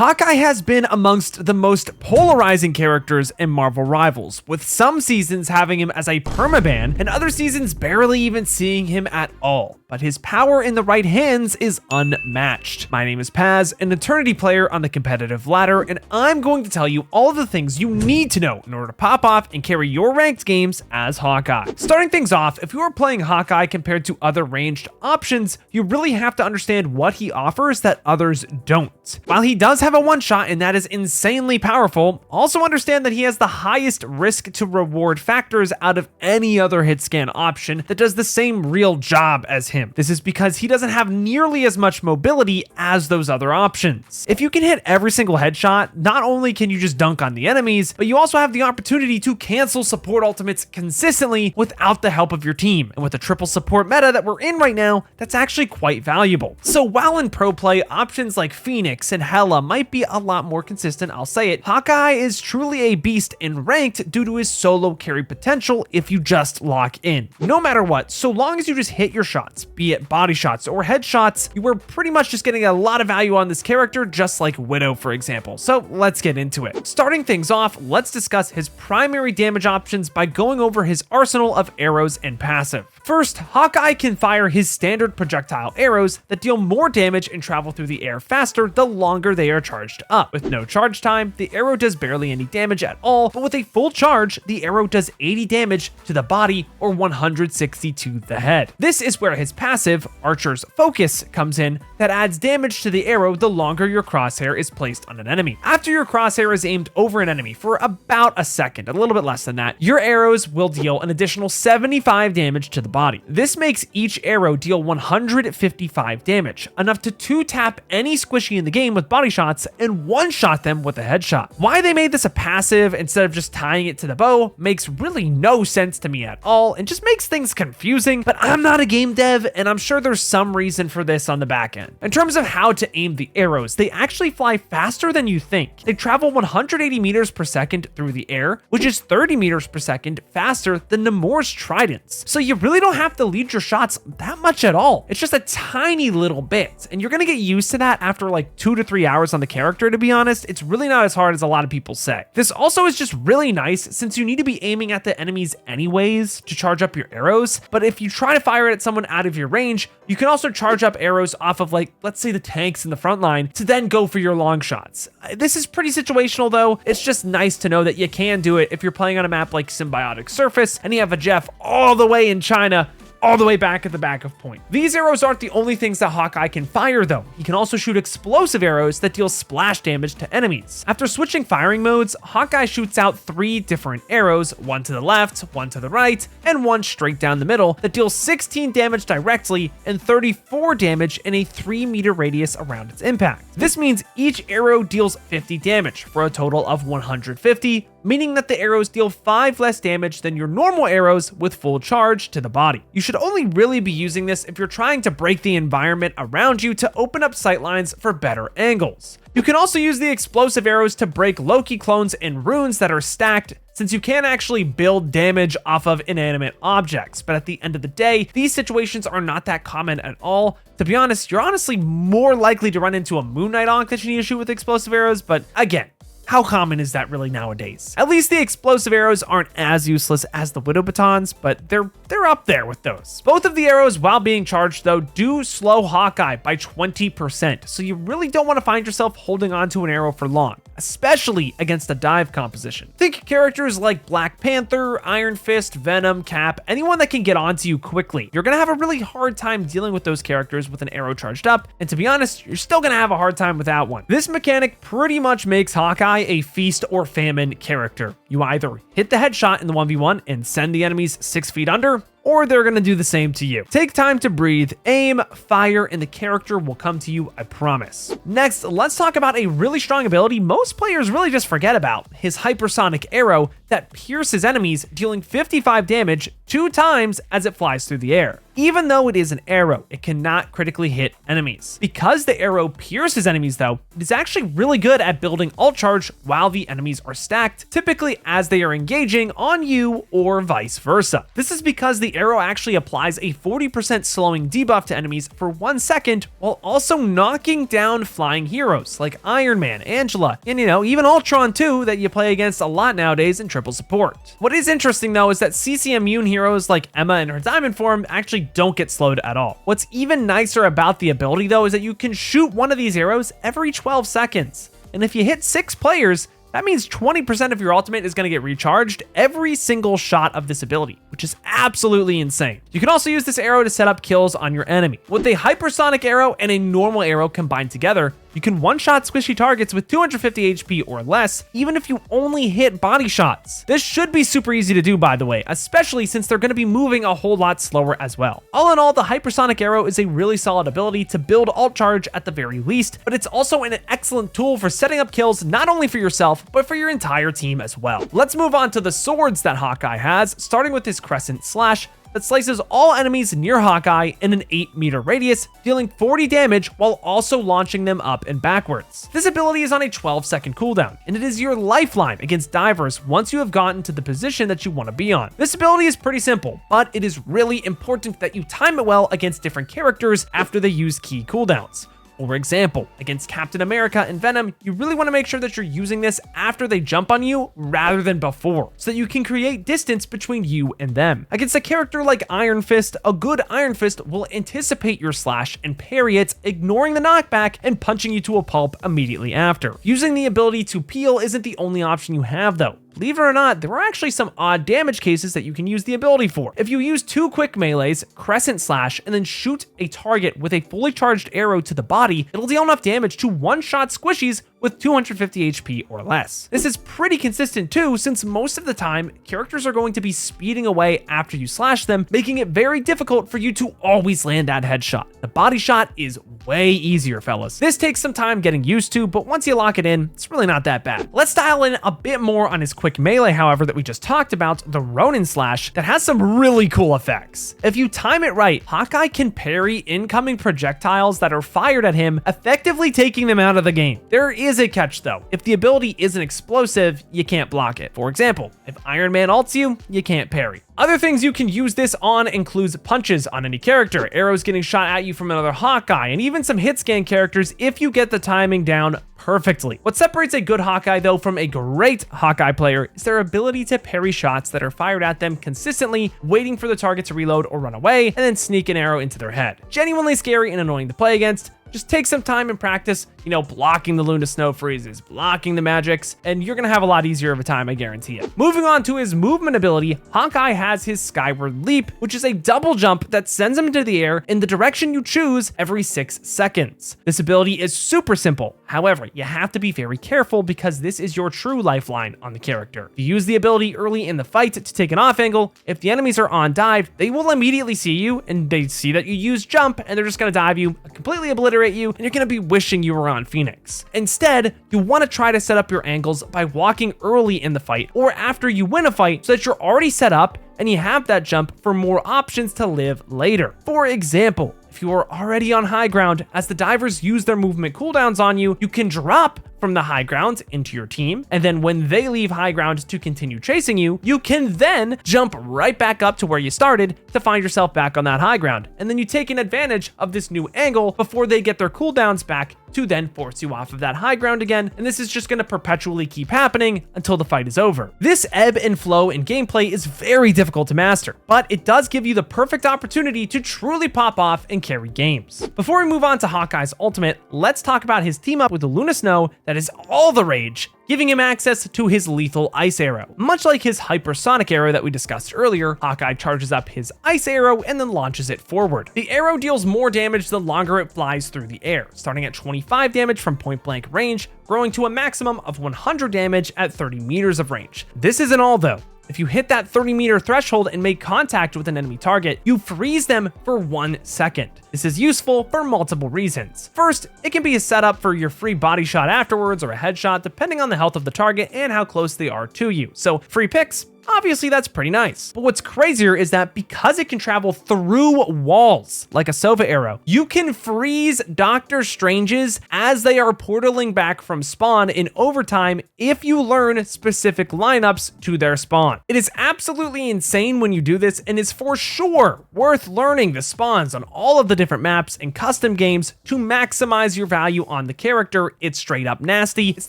Hawkeye has been amongst the most polarizing characters in Marvel Rivals, with some seasons having him as a permaban and other seasons barely even seeing him at all. But his power in the right hands is unmatched. My name is Paz, an Eternity player on the competitive ladder, and I'm going to tell you all the things you need to know in order to pop off and carry your ranked games as Hawkeye. Starting things off, if you are playing Hawkeye compared to other ranged options, you really have to understand what he offers that others don't. While he does have a one-shot and that is insanely powerful, also understand that he has the highest risk to reward factors out of any other hit scan option that does the same real job as him. This is because he doesn't have nearly as much mobility as those other options. If you can hit every single headshot, not only can you just dunk on the enemies, but you also have the opportunity to cancel support ultimates consistently without the help of your team. And with the triple support meta that we're in right now, that's actually quite valuable. So while in pro play, options like Phoenix and Hela might be a lot more consistent, I'll say it, Hawkeye is truly a beast in ranked due to his solo carry potential if you just lock in. No matter what, so long as you just hit your shots, be it body shots or headshots, you are pretty much just getting a lot of value on this character, just like Widow, for example. So let's get into it. Starting things off, let's discuss his primary damage options by going over his arsenal of arrows and passive. First, Hawkeye can fire his standard projectile arrows that deal more damage and travel through the air faster the longer they are charged up. With no charge time, the arrow does barely any damage at all, but with a full charge, the arrow does 80 damage to the body or 160 to the head. This is where his passive, Archer's Focus, comes in, that adds damage to the arrow the longer your crosshair is placed on an enemy. After your crosshair is aimed over an enemy for about a second, a little bit less than that, your arrows will deal an additional 75 damage to the body. This makes each arrow deal 155 damage, enough to 2-tap any squishy in the game with body shots and one-shot them with a headshot. Why they made this a passive instead of just tying it to the bow makes really no sense to me at all and just makes things confusing, but I'm not a game dev and I'm sure there's some reason for this on the back end. In terms of how to aim the arrows, they actually fly faster than you think. They travel 180 meters per second through the air, which is 30 meters per second faster than Namor's tridents. So you really don't have to lead your shots that much at all. It's just a tiny little bit, and you're gonna get used to that after like 2 to 3 hours on the character, to be honest. It's really not as hard as a lot of people say. This also is just really nice since you need to be aiming at the enemies anyways to charge up your arrows, but if you try to fire it at someone out of your range, you can also charge up arrows off of, like, let's say the tanks in the front line to then go for your long shots. This is pretty situational though. It's just nice to know that you can do it if you're playing on a map like Symbiotic Surface and you have a Jeff all the way in China, all the way back at the back of point. These arrows aren't the only things that Hawkeye can fire though. He can also shoot explosive arrows that deal splash damage to enemies. After switching firing modes, Hawkeye shoots out 3 different arrows, one to the left, one to the right, and one straight down the middle that deals 16 damage directly and 34 damage in a 3-meter radius around its impact. This means each arrow deals 50 damage for a total of 150, meaning that the arrows deal 5 less damage than your normal arrows with full charge to the body. You should only really be using this if you're trying to break the environment around you to open up sightlines for better angles. You can also use the explosive arrows to break Loki clones and runes that are stacked, since you can actually build damage off of inanimate objects. But at the end of the day, these situations are not that common at all. To be honest, you're honestly more likely to run into a Moon Knight Ankh that you need to shoot with explosive arrows, but again, how common is that really nowadays? At least the explosive arrows aren't as useless as the Widow batons, but they're up there with those. Both of the arrows, while being charged though, do slow Hawkeye by 20%, so you really don't want to find yourself holding on to an arrow for long, especially against a dive composition. Think characters like Black Panther, Iron Fist, Venom, Cap, anyone that can get onto you quickly. You're gonna have a really hard time dealing with those characters with an arrow charged up, and to be honest, you're still gonna have a hard time without one. This mechanic pretty much makes Hawkeye a feast or famine character. You either hit the headshot in the 1v1 and send the enemies 6 feet under, or they're gonna do the same to you. Take time to breathe, aim, fire, and the character will come to you, I promise. Next, let's talk about a really strong ability most players really just forget about, his Hypersonic arrow that pierces enemies, dealing 55 damage 2 times as it flies through the air. Even though it is an arrow, it cannot critically hit enemies. Because the arrow pierces enemies though, it is actually really good at building ult charge while the enemies are stacked, typically as they are engaging on you or vice versa. This is because the the arrow actually applies a 40% slowing debuff to enemies for 1 second, while also knocking down flying heroes like Iron Man, Angela, and even Ultron too, that you play against a lot nowadays in triple support. What is interesting though is that CC immune heroes like Emma in her diamond form actually don't get slowed at all. What's even nicer about the ability though is that you can shoot one of these arrows every 12 seconds. And if you hit 6 players, that means 20% of your ultimate is going to get recharged every single shot of this ability, which is absolutely insane. You can also use this arrow to set up kills on your enemy. With a hypersonic arrow and a normal arrow combined together, you can one-shot squishy targets with 250 HP or less, even if you only hit body shots. This should be super easy to do, by the way, especially since they're going to be moving a whole lot slower as well. All in all, the hypersonic arrow is a really solid ability to build ult charge at the very least, but it's also an excellent tool for setting up kills not only for yourself, but for your entire team as well. Let's move on to the swords that Hawkeye has, starting with his Crescent Slash that slices all enemies near Hawkeye in an 8-meter radius, dealing 40 damage while also launching them up and backwards. This ability is on a 12-second cooldown, and it is your lifeline against divers once you have gotten to the position that you want to be on. This ability is pretty simple, but it is really important that you time it well against different characters after they use key cooldowns. For example, against Captain America and Venom, you really want to make sure that you're using this after they jump on you rather than before, so that you can create distance between you and them. Against a character like Iron Fist, a good Iron Fist will anticipate your slash and parry it, ignoring the knockback and punching you to a pulp immediately after. Using the ability to peel isn't the only option you have though. Believe it or not, there are actually some odd damage cases that you can use the ability for. If you use 2 quick melees, Crescent Slash, and then shoot a target with a fully charged arrow to the body, it'll deal enough damage to one-shot squishies with 250 HP or less. This is pretty consistent too, since most of the time, characters are going to be speeding away after you slash them, making it very difficult for you to always land that headshot. The body shot is way easier, fellas. This takes some time getting used to, but once you lock it in, it's really not that bad. Let's dial in a bit more on his quick melee, however, that we just talked about, the Ronin Slash, that has some really cool effects. If you time it right, Hawkeye can parry incoming projectiles that are fired at him, effectively taking them out of the game. There is a catch though. If the ability isn't explosive, you can't block it. For example, if Iron Man ults you, you can't parry. Other things you can use this on includes punches on any character, arrows getting shot at you from another Hawkeye, and even some hit scan characters if you get the timing down perfectly. What separates a good Hawkeye though from a great Hawkeye player is their ability to parry shots that are fired at them consistently, waiting for the target to reload or run away, and then sneak an arrow into their head. Genuinely scary and annoying to play against. Just take some time and practice, blocking the Luna Snow Freezes, blocking the magics, and you're gonna have a lot easier of a time, I guarantee it. Moving on to his movement ability, Hawkeye has his Skyward Leap, which is a double jump that sends him into the air in the direction you choose every 6 seconds. This ability is super simple. However, you have to be very careful because this is your true lifeline on the character. If you use the ability early in the fight to take an off angle, if the enemies are on dive, they will immediately see you and they see that you use jump and they're just gonna dive you, completely obliterate you, and you're gonna be wishing you were on Phoenix. Instead, you wanna try to set up your angles by walking early in the fight or after you win a fight so that you're already set up and you have that jump for more options to live later. For example, if you are already on high ground, as the divers use their movement cooldowns on you, you can drop from the high ground into your team, and then when they leave high ground to continue chasing you, you can then jump right back up to where you started to find yourself back on that high ground. And then you take an advantage of this new angle before they get their cooldowns back to then force you off of that high ground again, and this is just going to perpetually keep happening until the fight is over. This ebb and flow in gameplay is very difficult to master, but it does give you the perfect opportunity to truly pop off and carry games. Before we move on to Hawkeye's ultimate, let's talk about his team up with the Luna Snow that is all the rage, giving him access to his lethal ice arrow. Much like his hypersonic arrow that we discussed earlier, Hawkeye charges up his ice arrow and then launches it forward. The arrow deals more damage the longer it flies through the air, starting at 25 damage from point blank range, growing to a maximum of 100 damage at 30 meters of range. This isn't all though. If you hit that 30-meter threshold and make contact with an enemy target, you freeze them for 1 second. This is useful for multiple reasons. First, it can be a setup for your free body shot afterwards or a headshot, depending on the health of the target and how close they are to you. So free picks, Obviously, that's pretty nice. But what's crazier is that because it can travel through walls like a Sova arrow, you can freeze Doctor Stranges as they are portaling back from spawn in overtime if you learn specific lineups to their spawn. It is absolutely insane when you do this, and is for sure worth learning the spawns on all of the different maps and custom games to maximize your value on the character. It's straight up nasty. It's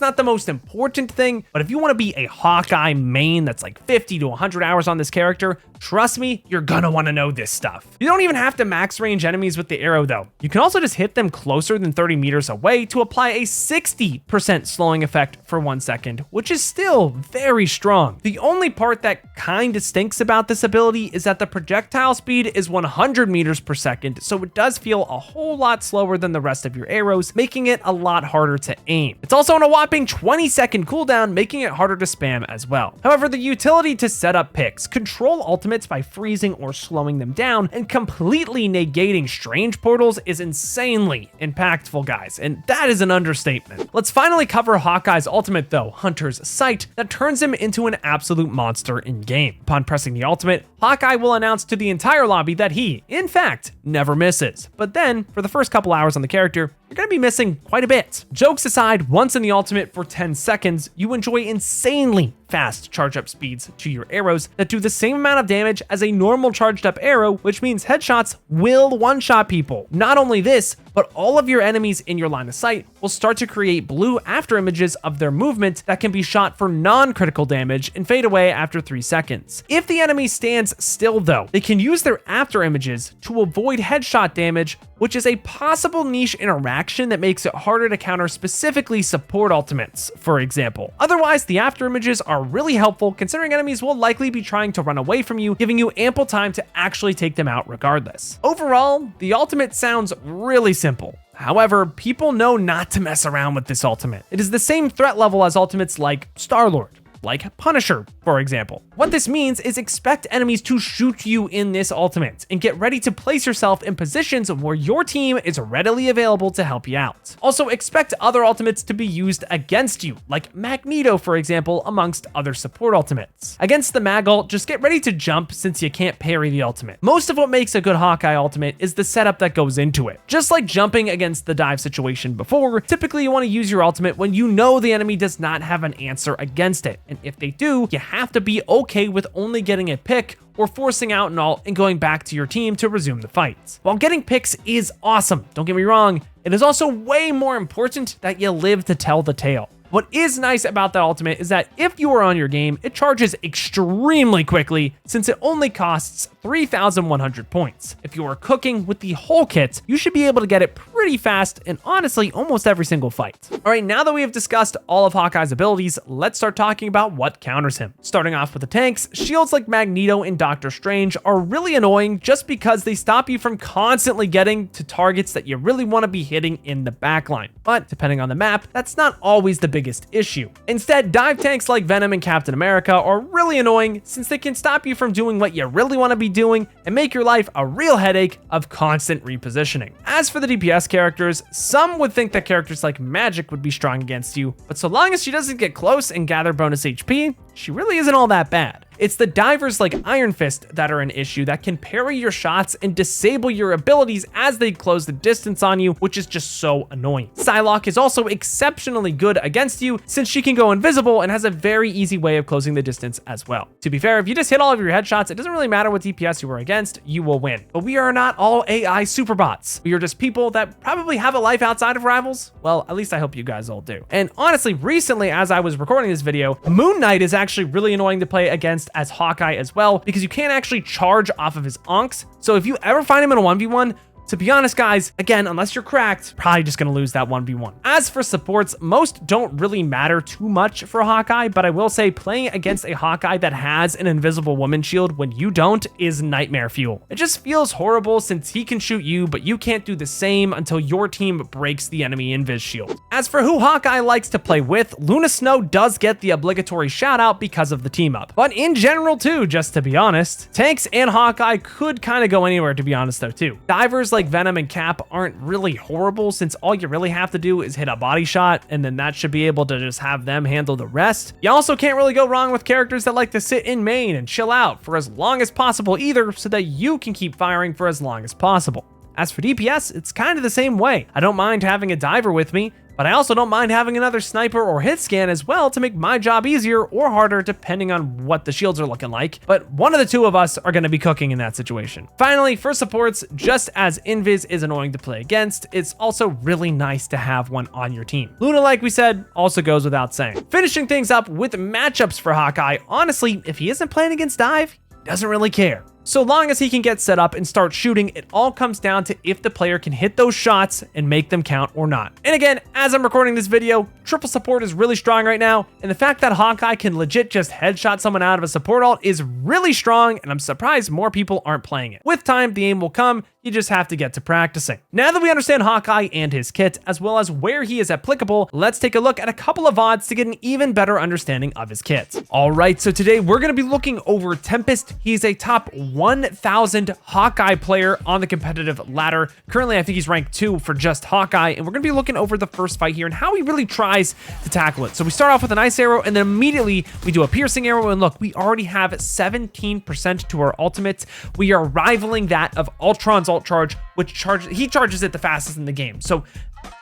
not the most important thing, but if you want to be a Hawkeye main that's like 50 to 100 hours on this character, trust me, you're gonna want to know this stuff. You don't even have to max range enemies with the arrow though. You can also just hit them closer than 30 meters away to apply a 60% slowing effect for 1 second, which is still very strong. The only part that kinda stinks about this ability is that the projectile speed is 100 meters per second, so it does feel a whole lot slower than the rest of your arrows, making it a lot harder to aim. It's also on a whopping 20-second cooldown, making it harder to spam as well. However, the utility to set up picks, control ultimates by freezing or slowing them down, and completely negating strange portals is insanely impactful, guys, and that is an understatement. Let's finally cover Hawkeye's ultimate though, Hunter's Sight, that turns him into an absolute monster in game. Upon pressing the ultimate, Hawkeye will announce to the entire lobby that he, in fact, never misses. But then, for the first couple hours on the character, you're gonna be missing quite a bit. Jokes aside, once in the ultimate for 10 seconds, you enjoy insanely fast charge up speeds to your arrows that do the same amount of damage as a normal charged up arrow, which means headshots will one-shot people. Not only this, but all of your enemies in your line of sight will start to create blue after images of their movement that can be shot for non-critical damage and fade away after 3 seconds. If the enemy stands still though, they can use their after images to avoid headshot damage, which is a possible niche interaction that makes it harder to counter specifically support ultimates, for example. Otherwise, the after images are really helpful considering enemies will likely be trying to run away from you, giving you ample time to actually take them out regardless. Overall, the ultimate sounds really simple. However, people know not to mess around with this ultimate. It is the same threat level as ultimates like Star-Lord, like Punisher, for example. What this means is expect enemies to shoot you in this ultimate and get ready to place yourself in positions where your team is readily available to help you out. Also, expect other ultimates to be used against you, like Magneto, for example, amongst other support ultimates. Against the Mag ult, just get ready to jump since you can't parry the ultimate. Most of what makes a good Hawkeye ultimate is the setup that goes into it. Just like jumping against the dive situation before, typically you want to use your ultimate when you know the enemy does not have an answer against it. And if they do, you have to be okay with only getting a pick or forcing out an ult and going back to your team to resume the fight. While getting picks is awesome, don't get me wrong, it is also way more important that you live to tell the tale. What is nice about that ultimate is that if you are on your game, it charges extremely quickly since it only costs 3,100 points. If you are cooking with the whole kit, you should be able to get it pretty fast in honestly almost every single fight. All right, now that we have discussed all of Hawkeye's abilities, let's start talking about what counters him. Starting off with the tanks, shields like Magneto and Doctor Strange are really annoying just because they stop you from constantly getting to targets that you really want to be hitting in the backline. But depending on the map, that's not always the biggest issue. Instead, dive tanks like Venom and Captain America are really annoying since they can stop you from doing what you really want to be doing and make your life a real headache of constant repositioning. As for the DPS characters, some would think that characters like Magic would be strong against you, but so long as she doesn't get close and gather bonus HP, she really isn't all that bad. It's the divers like Iron Fist that are an issue that can parry your shots and disable your abilities as they close the distance on you, which is just so annoying. Psylocke is also exceptionally good against you since she can go invisible and has a very easy way of closing the distance as well. To be fair, if you just hit all of your headshots, it doesn't really matter what DPS you were against, you will win. But we are not all AI superbots. We are just people that probably have a life outside of rivals. Well, at least I hope you guys all do. And honestly, recently, as I was recording this video, Moon Knight is actually really annoying to play against as Hawkeye as well, because you can't actually charge off of his onks. So if you ever find him in a 1v1, to be honest, guys, again, unless you're cracked, probably just gonna lose that 1v1. As for supports, most don't really matter too much for Hawkeye, but I will say playing against a Hawkeye that has an invisible woman shield when you don't is nightmare fuel. It just feels horrible since he can shoot you, but you can't do the same until your team breaks the enemy invis shield. As for who Hawkeye likes to play with, Luna Snow does get the obligatory shout out because of the team up. But in general too, just to be honest, tanks and Hawkeye could kind of go anywhere, to be honest though too. Divers like Venom and Cap aren't really horrible, since all you really have to do is hit a body shot, and then that should be able to just have them handle the rest. You also can't really go wrong with characters that like to sit in main and chill out for as long as possible either, so that you can keep firing for as long as possible. As for DPS, it's kind of the same way. I don't mind having a diver with me, but I also don't mind having another sniper or hit scan as well to make my job easier or harder depending on what the shields are looking like. But one of the two of us are going to be cooking in that situation. Finally, for supports, just as Invis is annoying to play against, it's also really nice to have one on your team. Luna, like we said, also goes without saying. Finishing things up with matchups for Hawkeye, honestly, if he isn't playing against Dive, he doesn't really care. So long as he can get set up and start shooting, it all comes down to if the player can hit those shots and make them count or not. And again, as I'm recording this video, triple support is really strong right now, and the fact that Hawkeye can legit just headshot someone out of a support ult is really strong, and I'm surprised more people aren't playing it. With time, the aim will come, you just have to get to practicing. Now that we understand Hawkeye and his kit, as well as where he is applicable, let's take a look at a couple of VODs to get an even better understanding of his kit. All right, so today we're gonna be looking over Tempest. He's a top 1,000 Hawkeye player on the competitive ladder. Currently, I think he's ranked 2 for just Hawkeye, and we're gonna be looking over the first fight here and how he really tries to tackle it. So we start off with an ice arrow, and then immediately we do a piercing arrow, and look, we already have 17% to our ultimate. We are rivaling that of Ultron's ult charge, which he charges it the fastest in the game. So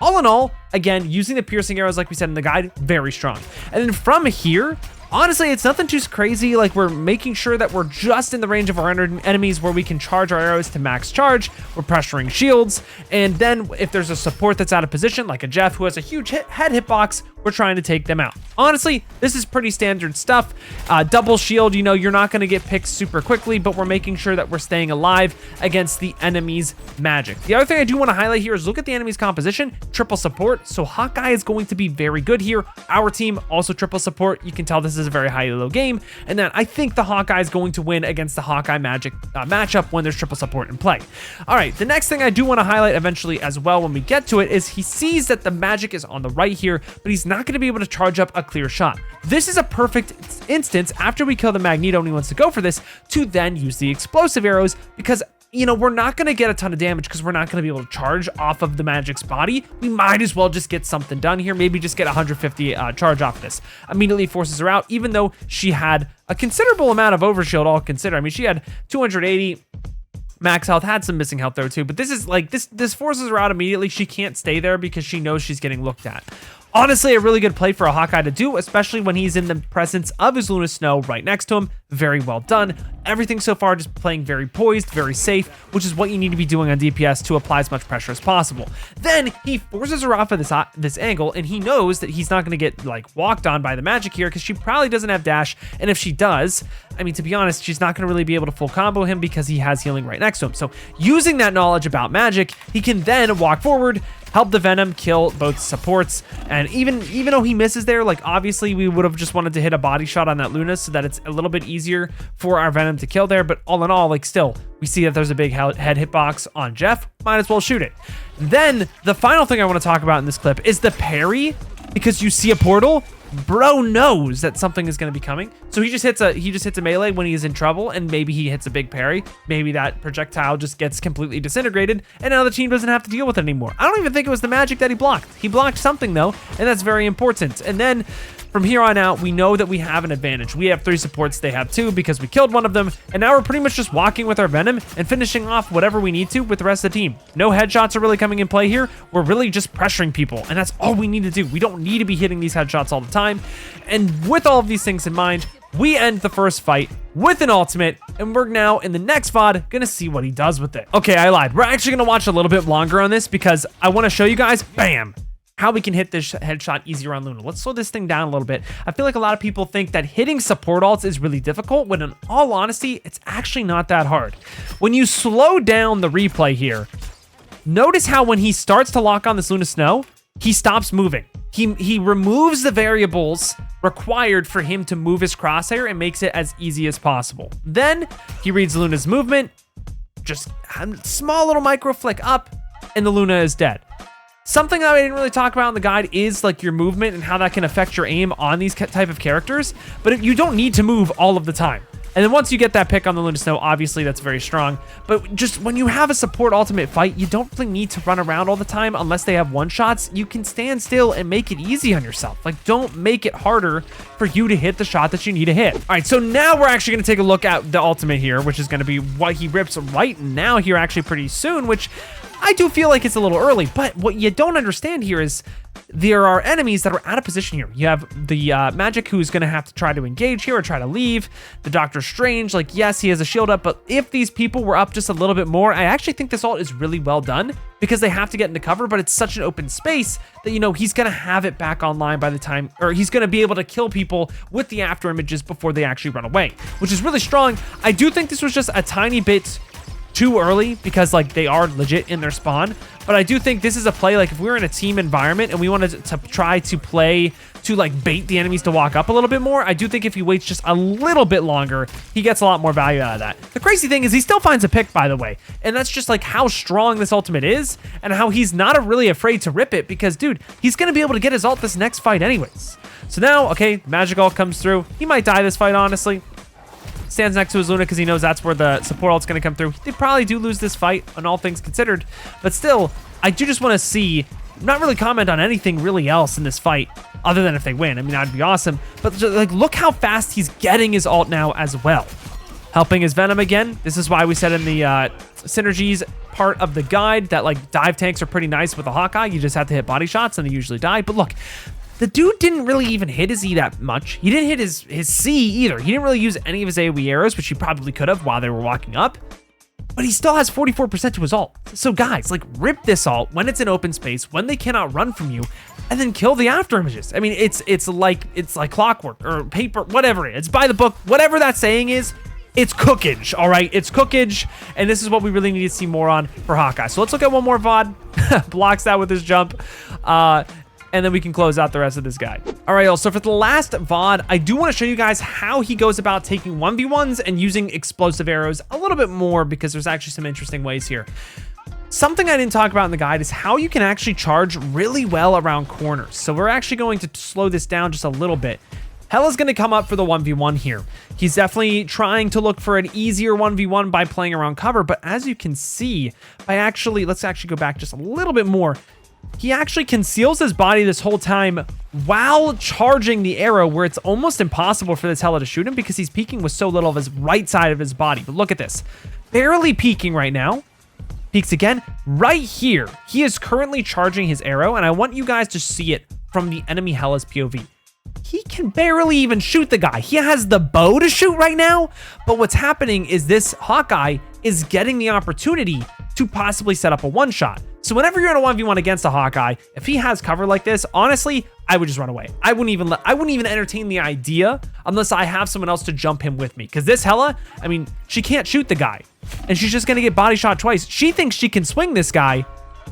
all in all, again, using the piercing arrows like we said in the guide, very strong. And then from here, honestly, it's nothing too crazy. Like, we're making sure that we're just in the range of our enemies where we can charge our arrows to max charge. We're pressuring shields. And then if there's a support that's out of position, like a Jeff who has a huge head hitbox, we're trying to take them out. Honestly, this is pretty standard stuff. Double shield, you know, you're not going to get picked super quickly, but we're making sure that we're staying alive against the enemy's magic. The other thing I do want to highlight here is look at the enemy's composition, triple support. So Hawkeye is going to be very good here. Our team also triple support. You can tell this is a very high-low game, and that I think the Hawkeye is going to win against the Hawkeye magic matchup when there's triple support in play. All right, the next thing I do want to highlight eventually as well when we get to it is he sees that the magic is on the right here, but he's not going to be able to charge up a clear shot. This is a perfect instance after we kill the Magneto and he wants to go for this to then use the explosive arrows, because you know, we're not going to get a ton of damage because we're not going to be able to charge off of the magic's body. We might as well just get something done here. Maybe just get 150 charge off this. Immediately forces her out, even though she had a considerable amount of overshield all considered. I mean, she had 280 max health, had some missing health there too, but this is like, this forces her out immediately. She can't stay there because she knows she's getting looked at. Honestly, a really good play for a Hawkeye to do, especially when he's in the presence of his Luna Snow right next to him. Very well done. Everything so far just playing very poised, very safe, which is what you need to be doing on DPS to apply as much pressure as possible. Then he forces her off of this angle, and he knows that he's not going to get like walked on by the magic here because she probably doesn't have dash, and if she does, I mean, to be honest, she's not going to really be able to full combo him because he has healing right next to him. So using that knowledge about magic, he can then walk forward, help the Venom kill both supports, and even though he misses there, like obviously we would have just wanted to hit a body shot on that Luna so that it's a little bit easier for our Venom to kill there, but all in all, like still, we see that there's a big head hitbox on Jeff, might as well shoot it. Then the final thing I want to talk about in this clip is the parry, because you see a portal, bro knows that something is going to be coming, so he just hits a melee when he's in trouble, and maybe he hits a big parry. Maybe that projectile just gets completely disintegrated, and now the team doesn't have to deal with it anymore. I don't even think it was the magic that he blocked. He blocked something though, and that's very important. And then from here on out, we know that we have an advantage. We have 3 supports, they have 2 because we killed one of them, and now we're pretty much just walking with our Venom and finishing off whatever we need to with the rest of the team. No headshots are really coming in play here. We're really just pressuring people, and that's all we need to do. We don't need to be hitting these headshots all the time. And with all of these things in mind, we end the first fight with an ultimate, and we're now in the next VOD gonna see what he does with it. Okay, I lied. We're actually gonna watch a little bit longer on this because I want to show you guys, bam, how we can hit this headshot easier on Luna. Let's slow this thing down a little bit. I feel like a lot of people think that hitting support ults is really difficult, when in all honesty, it's actually not that hard. When you slow down the replay here, notice how when he starts to lock on this Luna Snow, he stops moving. He removes the variables required for him to move his crosshair and makes it as easy as possible. Then he reads Luna's movement, just a small little micro flick up, and the Luna is dead. Something that I didn't really talk about in the guide is like your movement and how that can affect your aim on these type of characters, but you don't need to move all of the time. And then once you get that pick on the Luna Snow, obviously that's very strong. But just when you have a support ultimate fight, you don't really need to run around all the time unless they have one-shots. You can stand still and make it easy on yourself. Like, don't make it harder for you to hit the shot that you need to hit. All right, so now we're actually going to take a look at the ultimate here, which is going to be what he rips right now here actually pretty soon, which I do feel like it's a little early. But what you don't understand here is there are enemies that are out of position here. You have the Magic, who's going to have to try to engage here or try to leave. The Doctor Strange, like, yes, he has a shield up, but if these people were up just a little bit more, I actually think this ult is really well done because they have to get into cover, but it's such an open space that, you know, he's going to have it back online by the time, or he's going to be able to kill people with the after images before they actually run away, which is really strong. I do think this was just a tiny bit too early because, like, they are legit in their spawn, but I do think this is a play, like, if we were in a team environment and we wanted to try to play to, like, bait the enemies to walk up a little bit more, I do think if he waits just a little bit longer, he gets a lot more value out of that. The crazy thing is he still finds a pick, by the way, and that's just, like, how strong this ultimate is and how he's not really afraid to rip it because, dude, he's gonna be able to get his ult this next fight anyways. So now, okay, Magic ult comes through. He might die this fight, honestly. Stands next to his Luna because he knows that's where the support ult's going to come through. They probably do lose this fight on all things considered, but still, I do just want to see, not really comment on anything really else in this fight other than if they win. I mean, that'd be awesome, but just, like, look how fast he's getting his ult now as well. Helping his Venom again. This is why we said in the Synergies part of the guide that, like, dive tanks are pretty nice with a Hawkeye. You just have to hit body shots and they usually die, but look, the dude didn't really even hit his E that much. He didn't hit his C either. He didn't really use any of his AoE arrows, which he probably could have while they were walking up. But he still has 44% to his ult. So guys, like, rip this ult when it's in open space, when they cannot run from you, and then kill the after images. I mean, it's like clockwork or paper, whatever it is. It's by the book, whatever that saying is. It's cookage, all right? It's cookage, and this is what we really need to see more on for Hawkeye. So let's look at one more Vod. Blocks that with his jump. And then we can close out the rest of this guide. All right, y'all, so for the last Vod, I do want to show you guys how he goes about taking 1v1s and using explosive arrows a little bit more because there's actually some interesting ways here. Something I didn't talk about in the guide is how you can actually charge really well around corners. So we're actually going to slow this down just a little bit. Hella's going to come up for the 1v1 here. He's definitely trying to look for an easier 1v1 by playing around cover, but as you can see, let's actually go back just a little bit more. He actually conceals his body this whole time while charging the arrow, where it's almost impossible for this Hella to shoot him because he's peeking with so little of his right side of his body. But look at this. Barely peeking right now. Peeks again. Right here, he is currently charging his arrow, and I want you guys to see it from the enemy Hella's POV. He can barely even shoot the guy. He has the bow to shoot right now, but what's happening is this Hawkeye is getting the opportunity to possibly set up a one-shot. So whenever you're in a 1v1 against a Hawkeye, if he has cover like this, honestly, I would just run away. I wouldn't even entertain the idea unless I have someone else to jump him with me. Because this Hella, I mean, she can't shoot the guy, and she's just gonna get body shot twice. She thinks she can swing this guy.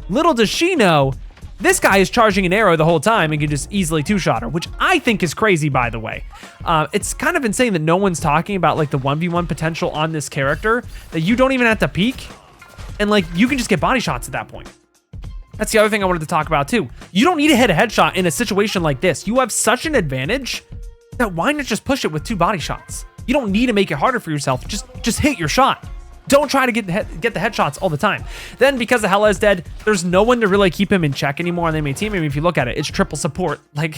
Little does she know, this guy is charging an arrow the whole time and can just easily two-shot her, which I think is crazy, by the way. It's kind of insane that no one's talking about, like, the 1v1 potential on this character, that you don't even have to peek, and, like, you can just get body shots at that point. That's the other thing I wanted to talk about too. You don't need to hit a headshot in a situation like this. You have such an advantage that why not just push it with 2 body shots? You don't need to make it harder for yourself. Just hit your shot. Don't try to get the headshots all the time. Then, because the Hella is dead, there's no one to really keep him in check anymore on the enemy team. I mean, if you look at it, it's triple support. Like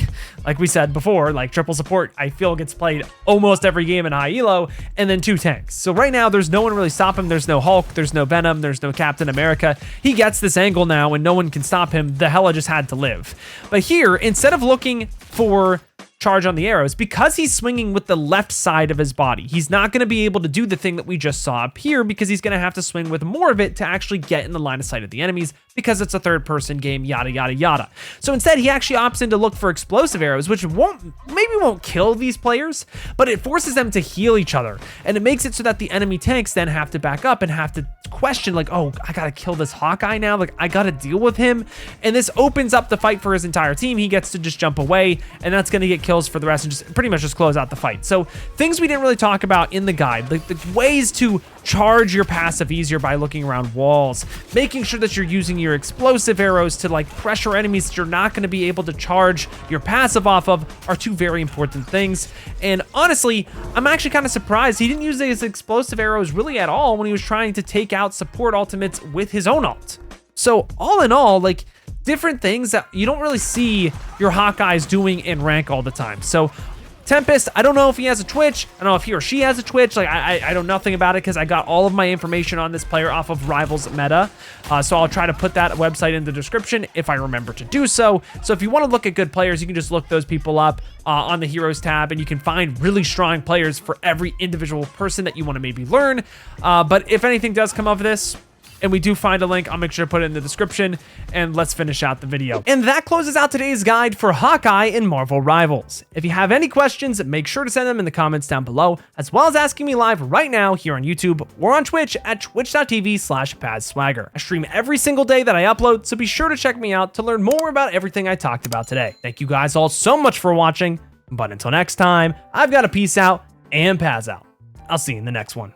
we said before, like, triple support, I feel, gets played almost every game in high elo, and then 2 tanks. So right now, there's no one really stop him. There's no Hulk, there's no Venom, there's no Captain America. He gets this angle now, and no one can stop him. The Hella just had to live. But here, instead of looking for charge on the arrows, because he's swinging with the left side of his body, he's not going to be able to do the thing that we just saw up here, because he's going to have to swing with more of it to actually get in the line of sight of the enemies, because it's a third-person game, yada, yada, yada. So instead, he actually opts in to look for explosive arrows, which maybe won't kill these players, but it forces them to heal each other, and it makes it so that the enemy tanks then have to back up and have to question, like, oh, I gotta kill this Hawkeye now, like, I gotta deal with him, and this opens up the fight for his entire team. He gets to just jump away, and that's gonna get kills for the rest and just pretty much just close out the fight. So things we didn't really talk about in the guide, like the ways to charge your passive easier by looking around walls, making sure that you're using your explosive arrows to like pressure enemies that you're not going to be able to charge your passive off of are two very important things. And honestly, I'm actually kind of surprised he didn't use his explosive arrows really at all when he was trying to take out support ultimates with his own ult. So all in all, like, different things that you don't really see your Hawkeyes doing in rank all the time. So Tempest, I don't know if he has a Twitch. I don't know if he or she has a Twitch. Like, I know nothing about it because I got all of my information on this player off of Rivals Meta. So I'll try to put that website in the description if I remember to do so. So if you want to look at good players, you can just look those people up on the Heroes tab, and you can find really strong players for every individual person that you want to maybe learn. But if anything does come of this, and we do find a link, I'll make sure to put it in the description, and let's finish out the video. And that closes out today's guide for Hawkeye in Marvel Rivals. If you have any questions, make sure to send them in the comments down below, as well as asking me live right now here on YouTube or on Twitch at twitch.tv/PazSwagger. I stream every single day that I upload, so be sure to check me out to learn more about everything I talked about today. Thank you guys all so much for watching, but until next time, I've got to peace out and Paz out. I'll see you in the next one.